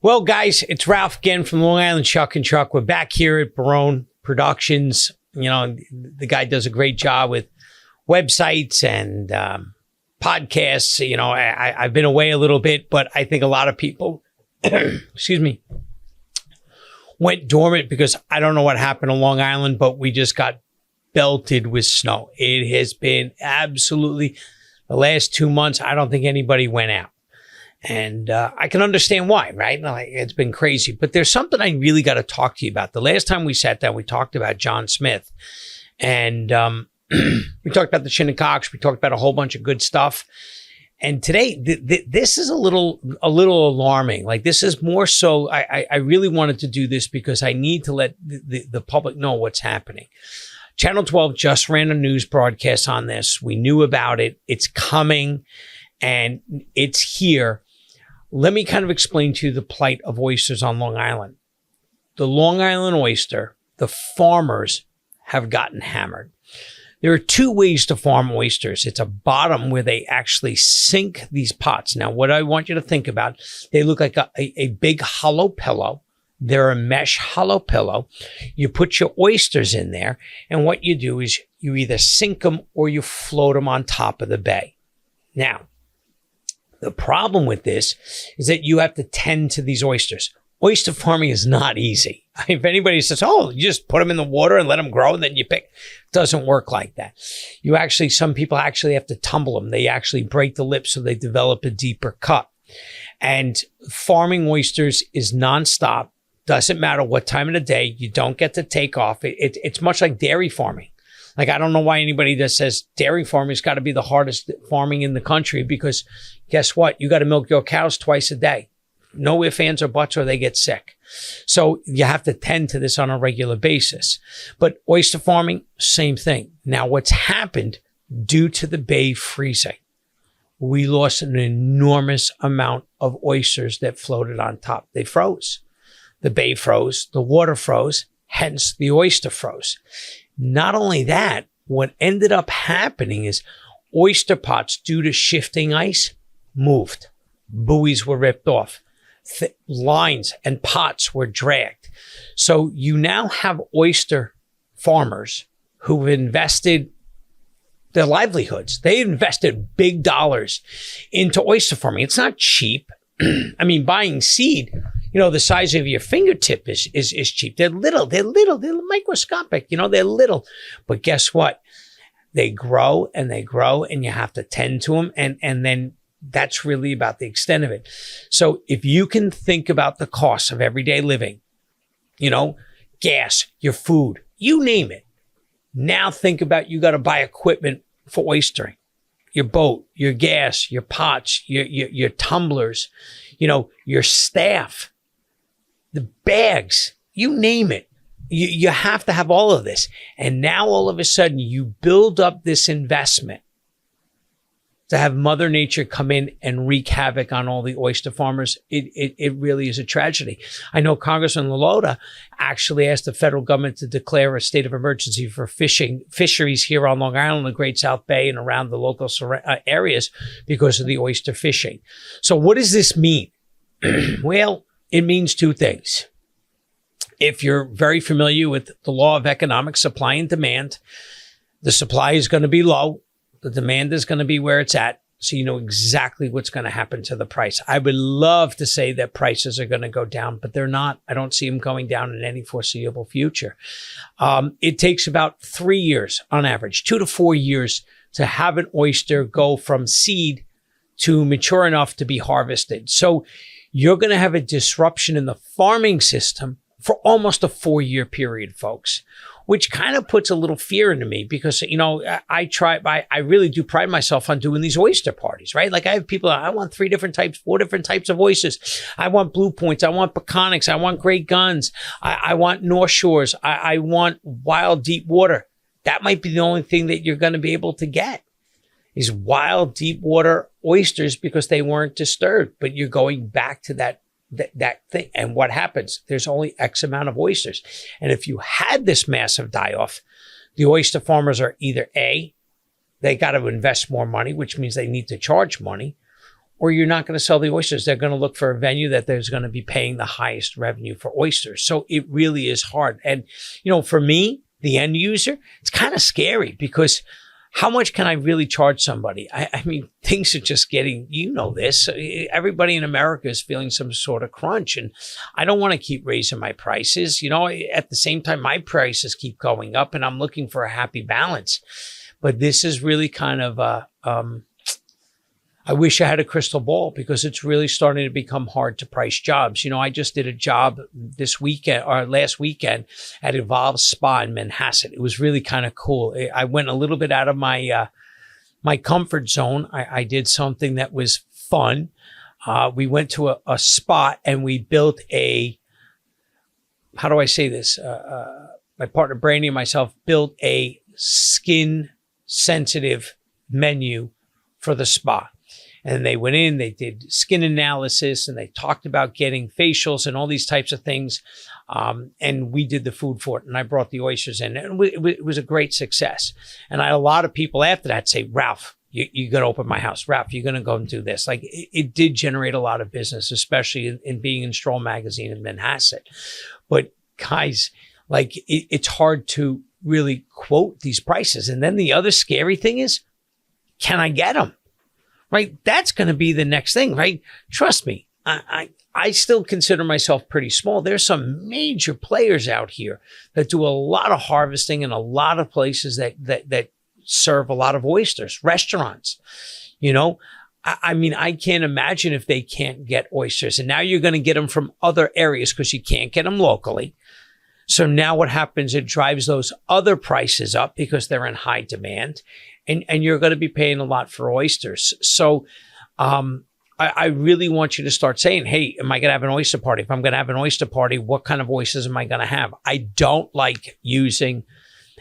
Well, guys, it's Ralph again from Long Island Chuck and Chuck. We're back here at Barone Productions. You know, the guy does a great job with websites and podcasts. You know, I've been away a little bit, but I think a lot of people, excuse me, went dormant because I don't know what happened on Long Island, but we just got belted with snow. It has been absolutely the last 2 months. I don't think anybody went out. And I can understand why, right? Like, it's been crazy. But there's something I really got to talk to you about. The last time we sat down, we talked about John Smith. And we talked about the Shinnecock. We talked about a whole bunch of good stuff. And today, this is a little alarming. Like, this is more so, I really wanted to do this because I need to let the public know what's happening. Channel 12 just ran a news broadcast on this. We knew about it. It's coming and it's here. Let me kind of explain to you the plight of oysters on Long Island. The Long Island oyster, the farmers have gotten hammered. There are two ways to farm oysters. It's a bottom where they actually sink these pots. Now, what I want you to think about, they look like a big hollow pillow. They're a mesh hollow pillow. You put your oysters in there, and what you do is you either sink them or you float them on top of the bay. Now, the problem with this is that you have to tend to these oysters. Oyster farming is not easy. If anybody says, oh, you just put them in the water and let them grow and then you pick, it doesn't work like that. Some people actually have to tumble them. They actually break the lip so they develop a deeper cut. And farming oysters is nonstop. Doesn't matter what time of the day. You don't get to take off. It's much like dairy farming. Like, I don't know why anybody that says dairy farming has got to be the hardest farming in the country, because guess what? You got to milk your cows twice a day. No ifs, ands, or buts, or they get sick. So you have to tend to this on a regular basis. But oyster farming, same thing. Now, what's happened due to the bay freezing, we lost an enormous amount of oysters that floated on top. They froze. The bay froze, the water froze, hence the oyster froze. Not only that, what ended up happening is oyster pots, due to shifting ice, moved. Buoys were ripped off. Lines and pots were dragged. So you now have oyster farmers who've invested their livelihoods. They invested big dollars into oyster farming. It's not cheap. I mean, buying seed, you know, the size of your fingertip is cheap. They're microscopic, they're little. But guess what? They grow and you have to tend to them. And then that's really about the extent of it. So if you can think about the costs of everyday living, gas, your food, you name it. Now think about, you got to buy equipment for oystering. Your boat, your gas, your pots, your tumblers, your staff, the bags, you name it. You have to have all of this. And now all of a sudden you build up this investment to have Mother Nature come in and wreak havoc on all the oyster farmers. It really is a tragedy. I know Congressman Lalota actually asked the federal government to declare a state of emergency for fisheries here on Long Island, the Great South Bay, and around the local areas because of the oyster fishing. So what does this mean? Well, it means two things. If you're very familiar with the law of economic supply and demand, the supply is going to be low. The demand is going to be where it's at. So you know exactly what's going to happen to the price. I would love to say that prices are going to go down, but they're not. I don't see them going down in any foreseeable future. It takes about 3 years on average, 2 to 4 years to have an oyster go from seed to mature enough to be harvested. So you're going to have a disruption in the farming system for almost a 4-year period, folks, which kind of puts a little fear into me because, I really do pride myself on doing these oyster parties, right? Like I have people, I want 4 different types of oysters. I want blue points. I want peconics. I want great guns. I want North Shores. I want wild deep water. That might be the only thing that you're going to be able to get is wild deep water oysters because they weren't disturbed, but you're going back to that thing. And what happens? There's only X amount of oysters. And if you had this massive die-off, the oyster farmers are either A, they got to invest more money, which means they need to charge money, or you're not going to sell the oysters. They're going to look for a venue that there's going to be paying the highest revenue for oysters. So it really is hard. And, for me, the end user, it's kind of scary because how much can I really charge somebody? I mean, things are just getting, this. Everybody in America is feeling some sort of crunch, and I don't want to keep raising my prices. At the same time, my prices keep going up, and I'm looking for a happy balance. But this is really kind of I wish I had a crystal ball because it's really starting to become hard to price jobs. I just did a job this weekend or last weekend at Evolve Spa in Manhasset. It was really kind of cool. I went a little bit out of my my comfort zone. I did something that was fun. We went to a spot and we built how do I say this? My partner Brandy and myself built a skin sensitive menu for the spa. And they went in, they did skin analysis, and they talked about getting facials and all these types of things. And we did the food for it, and I brought the oysters in. And it was a great success. And I had a lot of people after that say, Ralph, you're going to open my house. Ralph, you're going to go and do this. Like it did generate a lot of business, especially in being in Stroll Magazine in Manhasset. But guys, it's hard to really quote these prices. And then the other scary thing is, can I get them? Right? That's going to be the next thing, right? Trust me. I still consider myself pretty small. There's some major players out here that do a lot of harvesting in a lot of places that serve a lot of oysters, restaurants. I mean, I can't imagine if they can't get oysters. And now you're going to get them from other areas because you can't get them locally. So now what happens, it drives those other prices up because they're in high demand. And you're going to be paying a lot for oysters. So I really want you to start saying, hey, am I going to have an oyster party? If I'm going to have an oyster party, what kind of oysters am I going to have? I don't like using,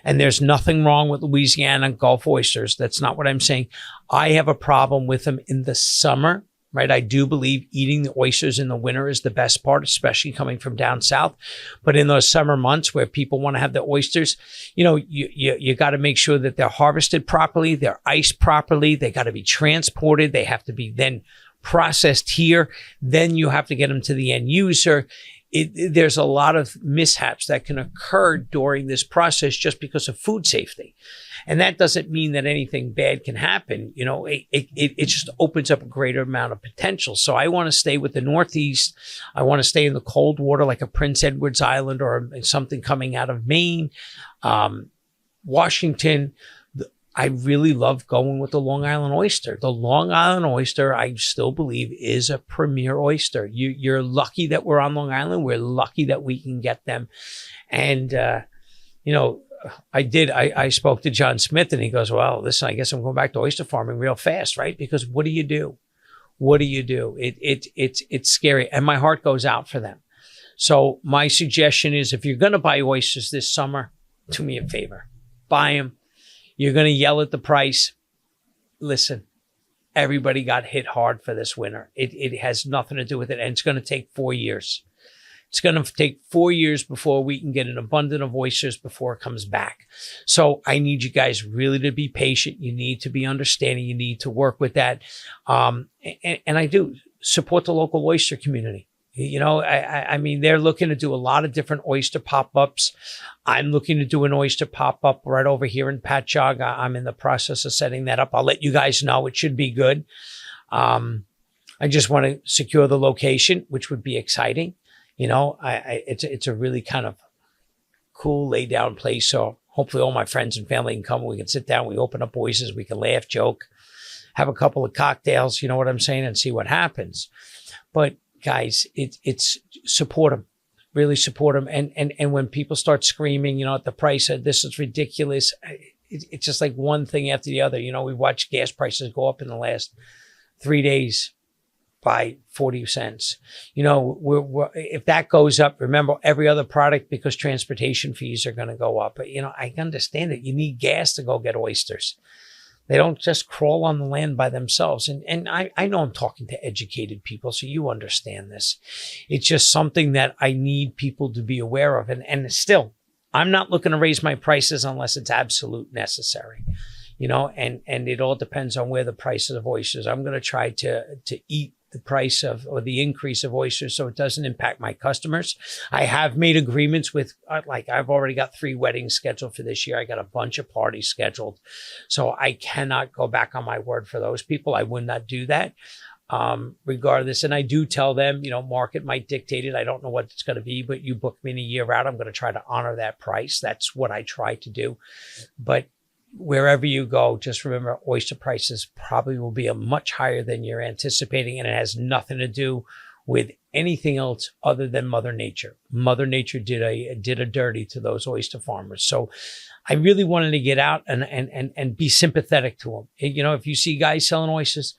and there's nothing wrong with Louisiana Gulf oysters. That's not what I'm saying. I have a problem with them in the summer, right? I do believe eating the oysters in the winter is the best part, especially coming from down south. But in those summer months where people want to have the oysters, you got to make sure that they're harvested properly, they're iced properly, they got to be transported, they have to be then processed here, then you have to get them to the end user. There's a lot of mishaps that can occur during this process just because of food safety. And that doesn't mean that anything bad can happen. It just opens up a greater amount of potential. So I want to stay with the Northeast. I want to stay in the cold water like a Prince Edward's Island or something coming out of Maine, Washington. I really love going with the Long Island oyster. The Long Island oyster, I still believe, is a premier oyster. You're lucky that we're on Long Island. We're lucky that we can get them. And, I spoke to John Smith and he goes, well, listen, I guess I'm going back to oyster farming real fast, right? Because what do you do? What do you do? It's scary. And my heart goes out for them. So my suggestion is if you're going to buy oysters this summer, do me a favor, buy them. You're going to yell at the price. Listen, everybody got hit hard for this winter. It has nothing to do with it. And it's going to take 4 years. It's going to take 4 years before we can get an abundance of oysters before it comes back. So I need you guys really to be patient. You need to be understanding. You need to work with that. And I do support the local oyster community. I mean, they're looking to do a lot of different oyster pop-ups. I'm looking to do an oyster pop-up right over here in Patchogue. I'm in the process of setting that up. I'll let you guys know. It should be good. I just want to secure the location, which would be exciting. It's a really kind of cool, laid down place. So hopefully all my friends and family can come. We can sit down. We open up oysters. We can laugh, joke, have a couple of cocktails. You know what I'm saying? And see what happens. But guys, it's support them, really support them. And when people start screaming, at the price of this is ridiculous. It's just like one thing after the other. We watched gas prices go up in the last 3 days by 40 cents. If that goes up, remember every other product, because transportation fees are going to go up. But, I understand it. You need gas to go get oysters. They don't just crawl on the land by themselves. And I know I'm talking to educated people, so you understand this. It's just something that I need people to be aware of. And still, I'm not looking to raise my prices unless it's absolute necessary. and it all depends on where the prices of oysters. I'm going to try to eat the price of, or the increase of oysters, so it doesn't impact my customers. I have made agreements with, like, I've already got 3 weddings scheduled for this year. I got a bunch of parties scheduled. So I cannot go back on my word for those people. I would not do that. Regardless. And I do tell them, market might dictate it. I don't know what it's going to be, but you book me in a year out, I'm going to try to honor that price. That's what I try to do. But wherever you go, just remember oyster prices probably will be a much higher than you're anticipating. And it has nothing to do with anything else other than Mother Nature. Mother Nature did a dirty to those oyster farmers. So I really wanted to get out and be sympathetic to them. If you see guys selling oysters,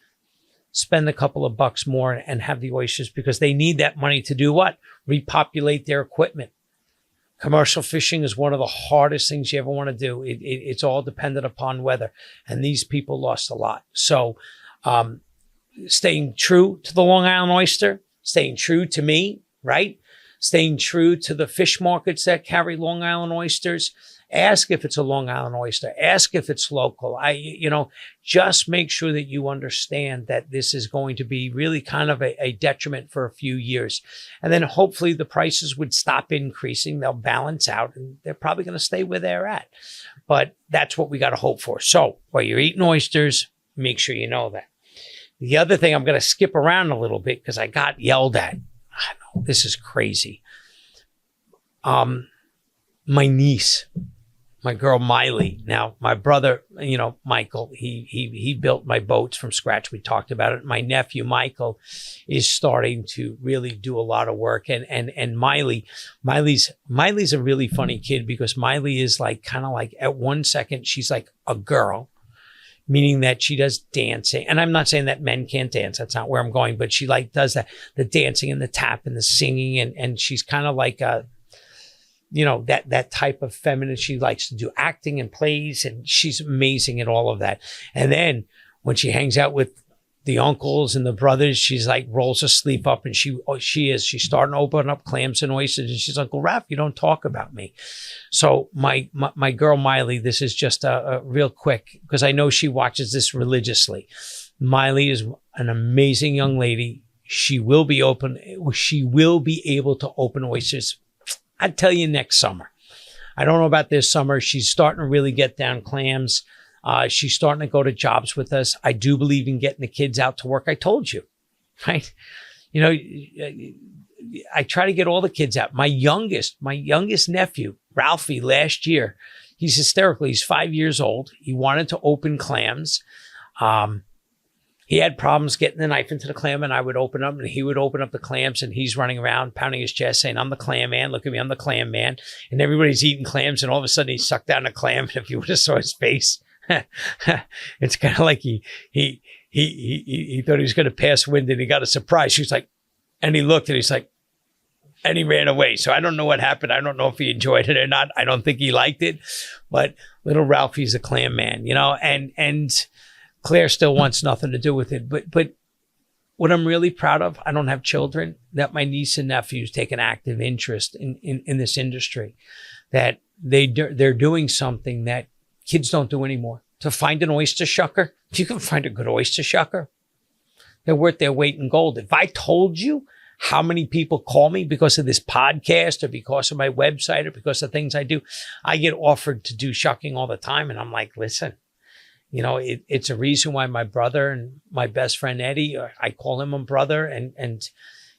spend a couple of bucks more and have the oysters, because they need that money to do what? Repopulate their equipment. Commercial fishing is one of the hardest things you ever want to do. It's all dependent upon weather. And these people lost a lot. So staying true to the Long Island oyster, staying true to me, right? Staying true to the fish markets that carry Long Island oysters. Ask if it's a Long Island oyster. Ask if it's local. Just make sure that you understand that this is going to be really kind of a detriment for a few years. And then hopefully the prices would stop increasing. They'll balance out and they're probably going to stay where they're at. But that's what we got to hope for. So while you're eating oysters, make sure you know that. The other thing, I'm going to skip around a little bit because I got yelled at. I know, this is crazy. My niece, my girl Miley. Now, my brother, Michael, he built my boats from scratch. We talked about it. My nephew, Michael, is starting to really do a lot of work. And Miley's a really funny kid, because Miley is kind of like at one second, she's like a girl, meaning that she does dancing. And I'm not saying that men can't dance. That's not where I'm going. But she does the dancing and the tap and the singing. And she's kind of like that type of feminine. She likes to do acting and plays, and she's amazing at all of that. And then when she hangs out with the uncles and the brothers, she's rolls her sleeve up, and she's starting to open up clams and oysters. And she's like, Uncle Ralph, you don't talk about me. So my girl Miley, this is just a real quick, because I know she watches this religiously. Miley is an amazing young lady. She will be able to open oysters, I'd tell you, next summer. I don't know about this summer. She's starting to really get down clams. She's starting to go to jobs with us. I do believe in getting the kids out to work. I told you, right? I try to get all the kids out. My youngest nephew, Ralphie, last year, he's hysterical. He's 5 years old. He wanted to open clams. He had problems getting the knife into the clam, and I would open them, and he would open up the clams, and he's running around pounding his chest saying, I'm the clam man. Look at me. I'm the clam man. And everybody's eating clams, and all of a sudden he sucked down a clam. And if you would have saw his face, it's kind of like he thought he was going to pass wind, and he got a surprise. She was like, and he looked, and he's like, and he ran away. So I don't know what happened. I don't know if he enjoyed it or not. I don't think he liked it, but little Ralphie's a clam man, and Claire still wants nothing to do with it. But what I'm really proud of, I don't have children, that my niece and nephews take an active interest in this industry, that they're doing something that kids don't do anymore. To find an oyster shucker, if you can find a good oyster shucker, they're worth their weight in gold. If I told you how many people call me because of this podcast, or because of my website, or because of things I do, I get offered to do shucking all the time. And I'm like, listen, it's a reason why my brother and my best friend Eddie, I call him a brother, and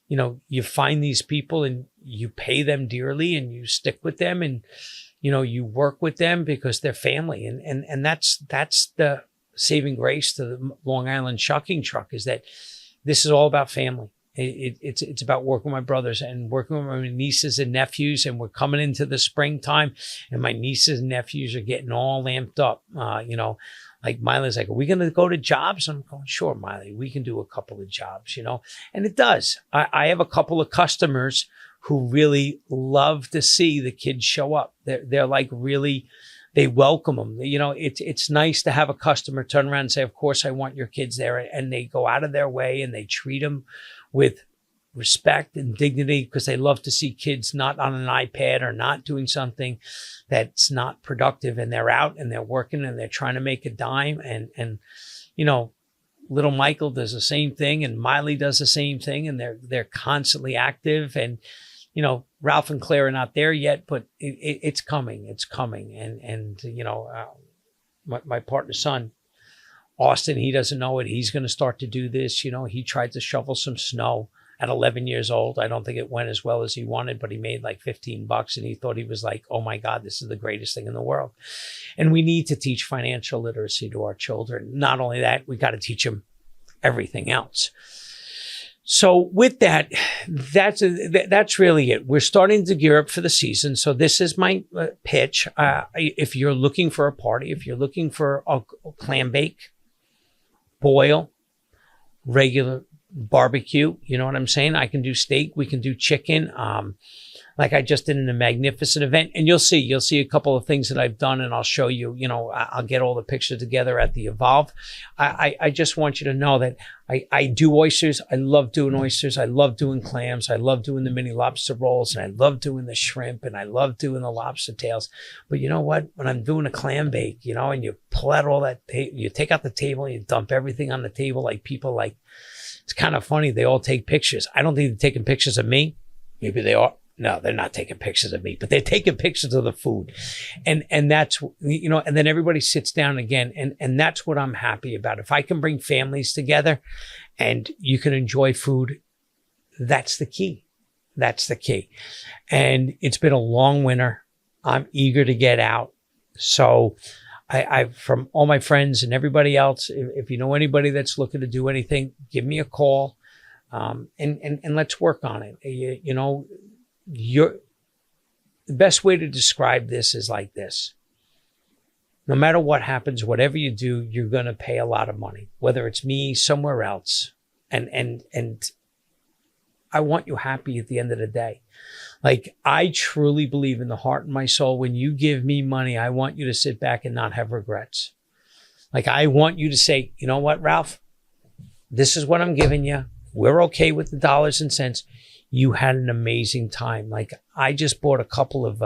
you find these people and you pay them dearly, and you stick with them, and you work with them because they're family, and that's the saving grace to the Long Island shucking truck, is that this is all about family. It's about working with my brothers and working with my nieces and nephews, and we're coming into the springtime, and my nieces and nephews are getting all amped up. Like Miley's like, are we going to go to jobs? I'm going, sure, Miley, we can do a couple of jobs, and it does. I have a couple of customers who really love to see the kids show up. They're like really, they welcome them. It's nice to have a customer turn around and say, of course, I want your kids there. And they go out of their way and they treat them with respect and dignity, because they love to see kids not on an iPad or not doing something that's not productive, and they're out and they're working and they're trying to make a dime. And you know, little Michael does the same thing, and Miley does the same thing, and they're constantly active. And you know, Ralph and Claire are not there yet, but it's coming. It's coming. And you know, my partner's son, Austin, he doesn't know it. He's going to start to do this. You know, he tried to shovel some snow at 11 years old. I don't think it went as well as he wanted, but he made like $15 and he thought he was like, oh my God, this is the greatest thing in the world. And we need to teach financial literacy to our children. Not only that, we got to teach them everything else. So with that, that's really it. We're starting to gear up for the season. So this is my pitch. If you're looking for a party, if you're looking for a clam bake, boil, regular barbecue, you know what I'm saying? I can do steak. We can do chicken. Like I just did in a magnificent event, and you'll see a couple of things that I've done, and I'll show you, you know, I'll get all the pictures together at the Evolve. I just want you to know that I do oysters. I love doing oysters. I love doing clams. I love doing the mini lobster rolls, and I love doing the shrimp, and I love doing the lobster tails. But you know what? When I'm doing a clam bake, you know, and you pull out all that, you take out the table, you dump everything on the table, like people like, it's kind of funny. They all take pictures. I don't think they're taking pictures of me. Maybe they are. No, they're not taking pictures of me, but they're taking pictures of the food. And that's, you know, and then everybody sits down again. And that's what I'm happy about. If I can bring families together and you can enjoy food, that's the key. That's the key. And it's been a long winter. I'm eager to get out. So I from all my friends and everybody else, if you know anybody that's looking to do anything, give me a call. And let's work on it. You know, the best way to describe this is like this. No matter what happens, whatever you do, you're going to pay a lot of money, whether it's me, somewhere else. And I want you happy at the end of the day. Like, I truly believe in the heart and my soul, when you give me money, I want you to sit back and not have regrets. Like, I want you to say, you know what, Ralph, this is what I'm giving you. We're okay with the dollars and cents. You had an amazing time. Like, I just bought a couple of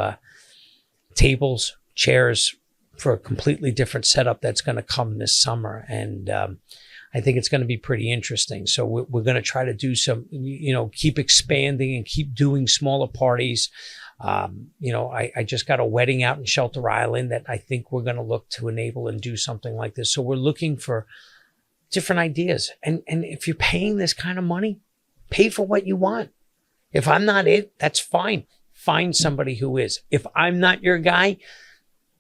tables, chairs for a completely different setup that's going to come this summer. And I think it's going to be pretty interesting. So we're going to try to do some, you know, keep expanding and keep doing smaller parties. You know, I just got a wedding out in Shelter Island that I think we're going to look to enable and do something like this. So we're looking for different ideas. And if you're paying this kind of money, pay for what you want. If I'm not it, that's fine. Find somebody who is. If I'm not your guy,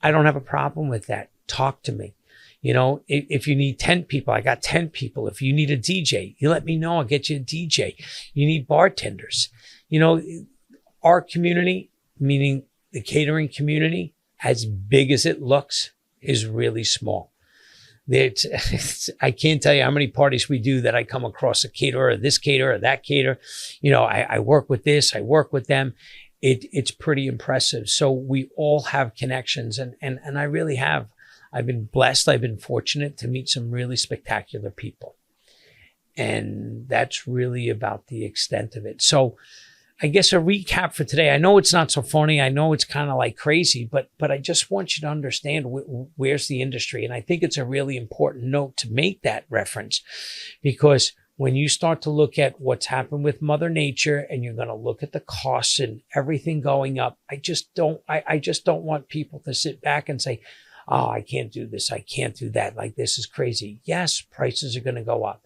I don't have a problem with that. Talk to me. You know, if you need 10 people, I got 10 people. If you need a DJ, you let me know. I'll get you a DJ. You need bartenders. You know, our community, meaning the catering community, as big as it looks, is really small. I can't tell you how many parties we do that I come across a caterer, this caterer, that caterer. You know, I work with this, I work with them. It's pretty impressive. So we all have connections, and I really have. I've been blessed. I've been fortunate to meet some really spectacular people. And that's really about the extent of it. So I guess a recap for today. I know it's not so funny. I know it's kind of like crazy, but I just want you to understand where's the industry. And I think it's a really important note to make that reference, because when you start to look at what's happened with Mother Nature and you're going to look at the costs and everything going up, I just don't want people to sit back and say, oh, I can't do this. I can't do that. Like, this is crazy. Yes, prices are going to go up.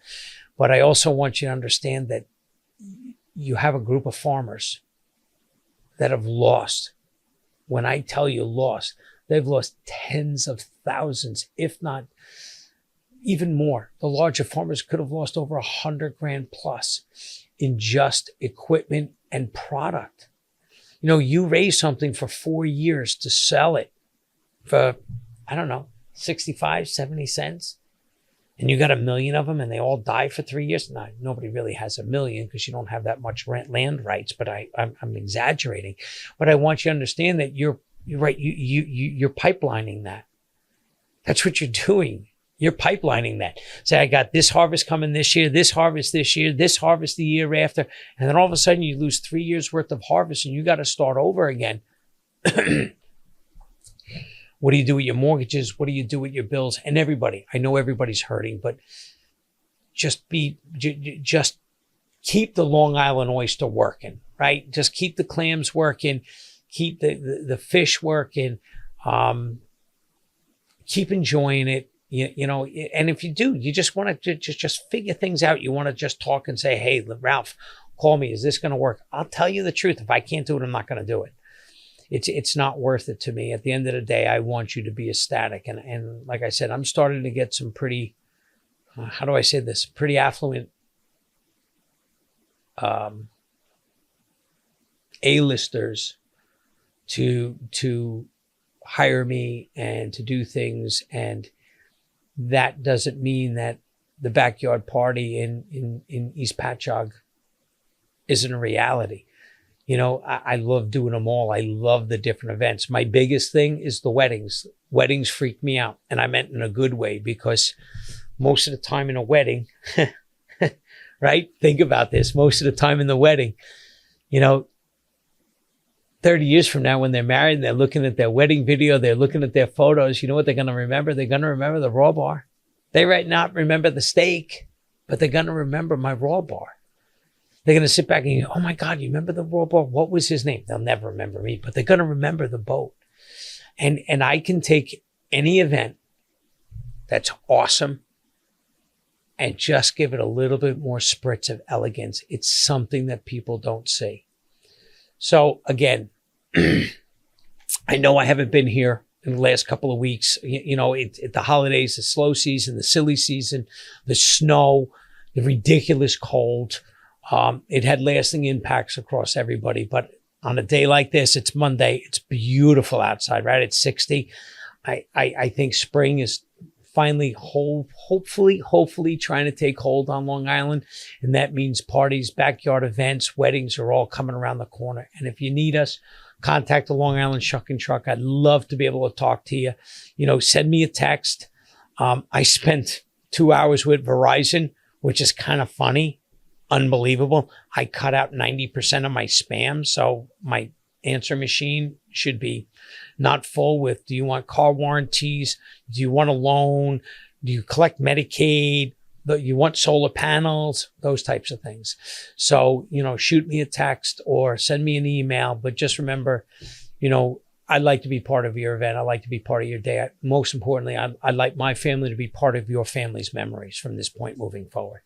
But I also want you to understand that you have a group of farmers that have lost. When I tell you lost, they've lost tens of thousands, if not even more. The larger farmers could have lost over $100,000 plus in just equipment and product. You know, you raise something for 4 years to sell it for, I don't know, 65, 70 cents. And you got 1 million of them and they all die for 3 years. Now, nobody really has 1 million because you don't have that much land rights, but I'm exaggerating. But I want you to understand that you're right. You're pipelining that. That's what you're doing. You're pipelining that. Say, I got this harvest coming this year, this harvest the year after. And then all of a sudden you lose 3 years worth of harvest and you got to start over again. What do you do with your mortgages? What do you do with your bills? And everybody, I know everybody's hurting, but just keep the Long Island oyster working, right? Just keep the clams working, keep the fish working, keep enjoying it. You know, and if you do, you just want to just figure things out. You want to just talk and say, hey, Ralph, call me. Is this going to work? I'll tell you the truth. If I can't do it, I'm not going to do it. It's not worth it to me. At the end of the day, I want you to be ecstatic. And like I said, I'm starting to get some pretty, how do I say this? Pretty affluent A-listers to hire me and to do things. And that doesn't mean that the backyard party in East Patchogue isn't a reality. You know, I love doing them all. I love the different events. My biggest thing is the weddings. Weddings freak me out. And I meant in a good way, because most of the time in a wedding, right? Think about this. Most of the time in the wedding, you know, 30 years from now when they're married and they're looking at their wedding video, they're looking at their photos, you know what they're going to remember? They're going to remember the raw bar. They might not remember the steak, but they're going to remember my raw bar. They're going to sit back and go, oh my God, you remember the raw bar? What was his name? They'll never remember me, but they're going to remember the boat. And I can take any event that's awesome and just give it a little bit more spritz of elegance. It's something that people don't see. So again, I know I haven't been here in the last couple of weeks. You know, the holidays, the slow season, the silly season, the snow, the ridiculous cold. It had lasting impacts across everybody. But on a day like this, it's Monday. It's beautiful outside, right? It's 60. I think spring is finally hopefully trying to take hold on Long Island. And that means parties, backyard events, weddings are all coming around the corner. And if you need us, contact the Long Island Shuck and Truck. I'd love to be able to talk to you. You know, send me a text. I spent 2 hours with Verizon, which is kind of funny. Unbelievable. I cut out 90% of my spam. So my answer machine should be not full with, do you want car warranties? Do you want a loan? Do you collect Medicaid? Do you want solar panels? Those types of things. So, you know, shoot me a text or send me an email. But just remember, you know, I'd like to be part of your event. I'd like to be part of your day. Most importantly, I'd like my family to be part of your family's memories from this point moving forward.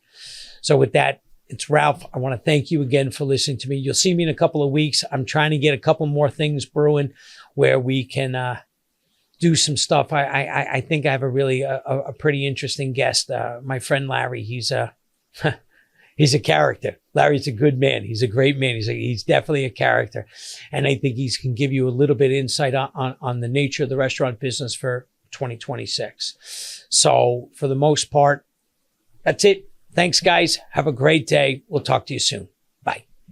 So with that, it's Ralph. I want to thank you again for listening to me. You'll see me in a couple of weeks. I'm trying to get a couple more things brewing where we can do some stuff. I think I have a pretty interesting guest. My friend Larry. He's a character. Larry's a good man. He's a great man. He's definitely a character, and I think he can give you a little bit of insight on the nature of the restaurant business for 2026. So for the most part, that's it. Thanks, guys. Have a great day. We'll talk to you soon.